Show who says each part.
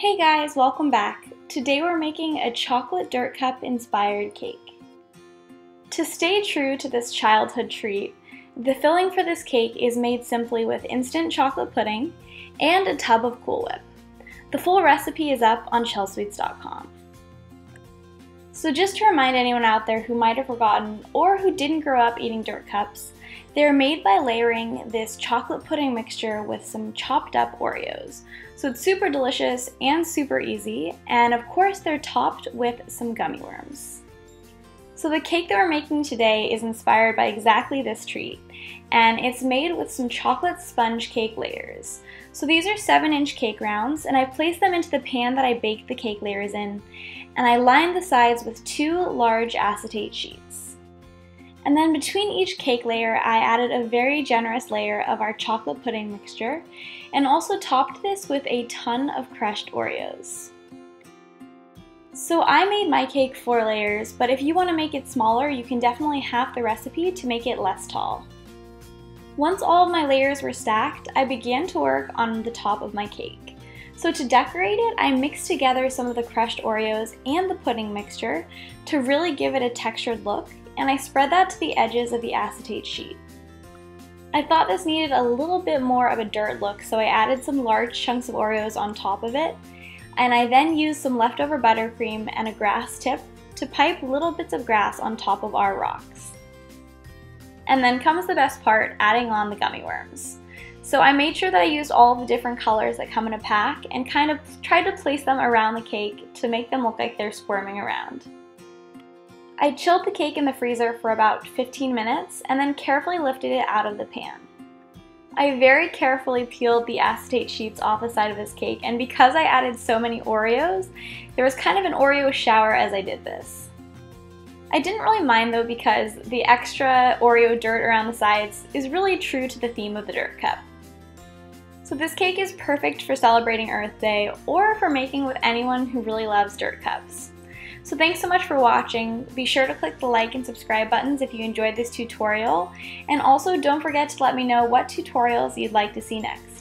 Speaker 1: Hey guys, welcome back. Today we're making a chocolate dirt cup inspired cake. To stay true to this childhood treat, the filling for this cake is made simply with instant chocolate pudding and a tub of Cool Whip. The full recipe is up on Chelsweets.com. So just to remind anyone out there who might have forgotten or who didn't grow up eating dirt cups, they're made by layering this chocolate pudding mixture with some chopped up Oreos. So it's super delicious and super easy, and of course they're topped with some gummy worms. So the cake that we're making today is inspired by exactly this treat, and it's made with some chocolate sponge cake layers. So these are 7-inch cake rounds, and I placed them into the pan that I baked the cake layers in, and I lined the sides with 2 large acetate sheets. And then between each cake layer, I added a very generous layer of our chocolate pudding mixture, and also topped this with a ton of crushed Oreos. So I made my cake 4 layers, but if you want to make it smaller, you can definitely half the recipe to make it less tall. Once all of my layers were stacked, I began to work on the top of my cake. So to decorate it, I mixed together some of the crushed Oreos and the pudding mixture to really give it a textured look, and I spread that to the edges of the acetate sheet. I thought this needed a little bit more of a dirt look, so I added some large chunks of Oreos on top of it, and I then used some leftover buttercream and a grass tip to pipe little bits of grass on top of our rocks. And then comes the best part, adding on the gummy worms. So I made sure that I used all of the different colors that come in a pack and kind of tried to place them around the cake to make them look like they're squirming around. I chilled the cake in the freezer for about 15 minutes and then carefully lifted it out of the pan. I very carefully peeled the acetate sheets off the side of this cake, and because I added so many Oreos, there was kind of an Oreo shower as I did this. I didn't really mind though, because the extra Oreo dirt around the sides is really true to the theme of the dirt cup. So this cake is perfect for celebrating Earth Day or for making with anyone who really loves dirt cups. So thanks so much for watching. Be sure to click the like and subscribe buttons if you enjoyed this tutorial, and also don't forget to let me know what tutorials you'd like to see next.